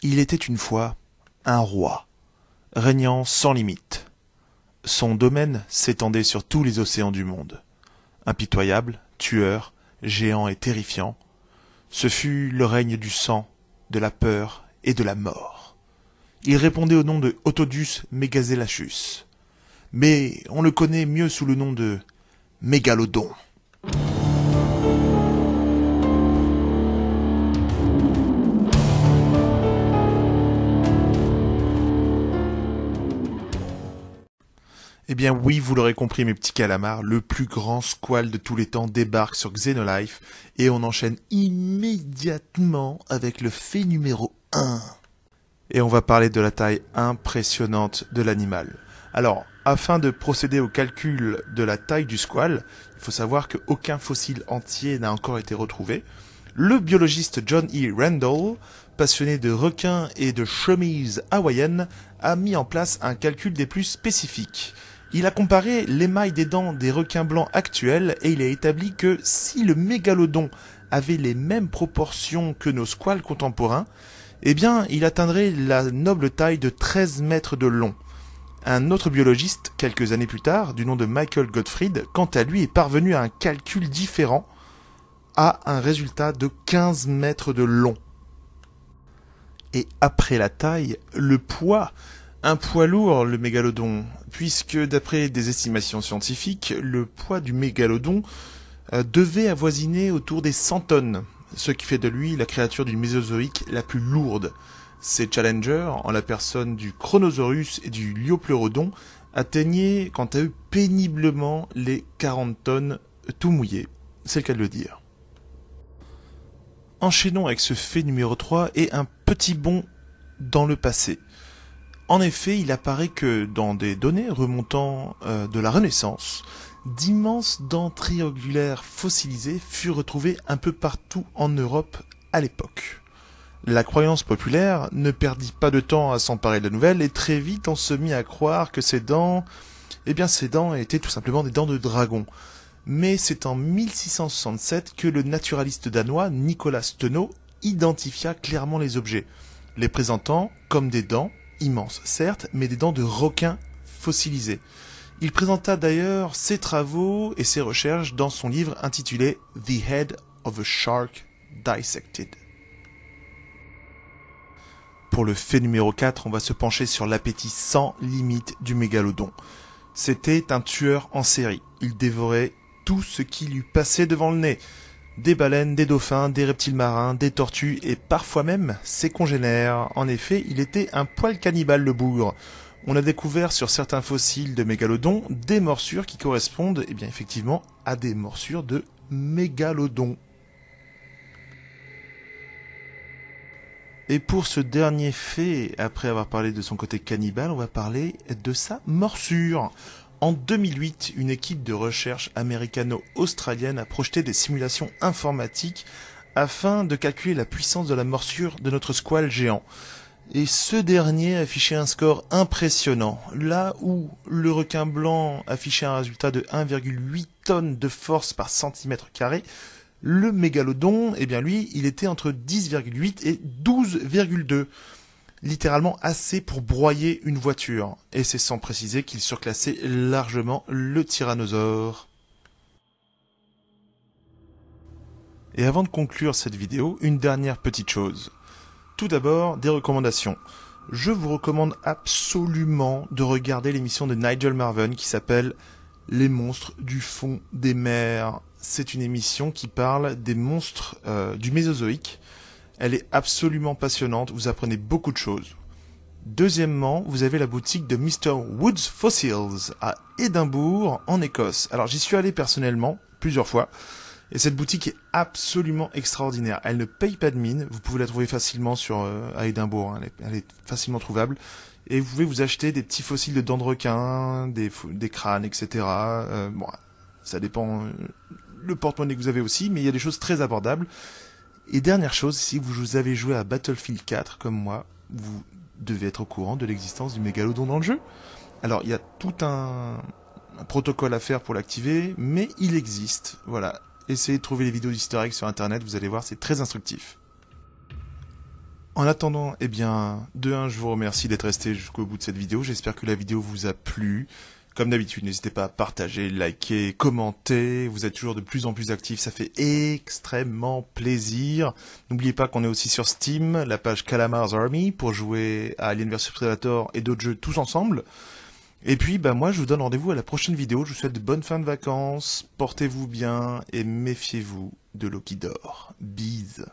Il était une fois un roi, régnant sans limite. Son domaine s'étendait sur tous les océans du monde. Impitoyable, tueur, géant et terrifiant, ce fut le règne du sang, de la peur et de la mort. Il répondait au nom de Autodus Megazellachus, mais on le connaît mieux sous le nom de Mégalodon. Eh bien oui, vous l'aurez compris mes petits calamars, le plus grand squal de tous les temps débarque sur Xenolife et on enchaîne immédiatement avec le fait numéro 1. Et on va parler de la taille impressionnante de l'animal. Alors, afin de procéder au calcul de la taille du squal, il faut savoir qu'aucun fossile entier n'a encore été retrouvé. Le biologiste John E. Randall, passionné de requins et de chemises hawaïennes, a mis en place un calcul des plus spécifiques. Il a comparé l'émail des dents des requins blancs actuels et il a établi que si le mégalodon avait les mêmes proportions que nos squales contemporains, eh bien, il atteindrait la noble taille de 13 mètres de long. Un autre biologiste, quelques années plus tard, du nom de Michael Gottfried, quant à lui est parvenu à un calcul différent, à un résultat de 15 mètres de long. Et après la taille, le poids, un poids lourd le mégalodon, puisque d'après des estimations scientifiques, le poids du mégalodon devait avoisiner autour des 100 tonnes, ce qui fait de lui la créature du Mésozoïque la plus lourde. Ses challengers, en la personne du Chronosaurus et du Liopleurodon, atteignaient quant à eux péniblement les 40 tonnes tout mouillé, c'est le cas de le dire. Enchaînons avec ce fait numéro 3 et un petit bond dans le passé. En effet, il apparaît que dans des données remontant de la Renaissance, d'immenses dents triangulaires fossilisées furent retrouvées un peu partout en Europe à l'époque. La croyance populaire ne perdit pas de temps à s'emparer de la nouvelle et très vite on se mit à croire que ces dents étaient tout simplement des dents de dragon. Mais c'est en 1667 que le naturaliste danois Nicolas Stenot identifia clairement les objets, les présentant comme des dents, immenses certes, mais des dents de requin fossilisées. Il présenta d'ailleurs ses travaux et ses recherches dans son livre intitulé The Head of a Shark Dissected. Pour le fait numéro 4, on va se pencher sur l'appétit sans limite du mégalodon. C'était un tueur en série. Il dévorait tout ce qui lui passait devant le nez. Des baleines, des dauphins, des reptiles marins, des tortues et parfois même ses congénères. En effet, il était un poil cannibale le bougre. On a découvert sur certains fossiles de mégalodons des morsures qui correspondent effectivement à des morsures de mégalodon. Et pour ce dernier fait, après avoir parlé de son côté cannibale, on va parler de sa morsure. En 2008, une équipe de recherche américano-australienne a projeté des simulations informatiques afin de calculer la puissance de la morsure de notre squale géant. Et ce dernier affichait un score impressionnant. Là où le requin blanc affichait un résultat de 1,8 tonnes de force par centimètre carré, le mégalodon, lui, il était entre 10,8 et 12,2. Littéralement assez pour broyer une voiture. Et c'est sans préciser qu'il surclassait largement le tyrannosaure. Et avant de conclure cette vidéo, une dernière petite chose. Tout d'abord, des recommandations. Je vous recommande absolument de regarder l'émission de Nigel Marven qui s'appelle Les monstres du fond des mers. C'est une émission qui parle des monstres du Mésozoïque. Elle est absolument passionnante, vous apprenez beaucoup de choses. Deuxièmement, vous avez la boutique de Mr. Woods Fossils à Édimbourg, en Écosse. Alors j'y suis allé personnellement, plusieurs fois, et cette boutique est absolument extraordinaire. Elle ne paye pas de mine, vous pouvez la trouver facilement à Édimbourg, hein. Elle est facilement trouvable. Et vous pouvez vous acheter des petits fossiles de dents de requin, des crânes, etc. Ça dépend le porte-monnaie que vous avez aussi, mais il y a des choses très abordables. Et dernière chose, si vous avez joué à Battlefield 4 comme moi, vous devez être au courant de l'existence du mégalodon dans le jeu. Alors, il y a tout un protocole à faire pour l'activer, mais il existe. Voilà. Essayez de trouver les vidéos d'Easter eggs sur internet, vous allez voir, c'est très instructif. En attendant, eh bien, de un, je vous remercie d'être resté jusqu'au bout de cette vidéo. J'espère que la vidéo vous a plu. Comme d'habitude, n'hésitez pas à partager, liker, commenter. Vous êtes toujours de plus en plus actifs, ça fait extrêmement plaisir. N'oubliez pas qu'on est aussi sur Steam, la page Calamar's Army, pour jouer à Alien vs Predator et d'autres jeux tous ensemble. Et puis, bah moi, je vous donne rendez-vous à la prochaine vidéo. Je vous souhaite de bonnes fins de vacances, portez-vous bien et méfiez-vous de l'eau qui dort. Bise.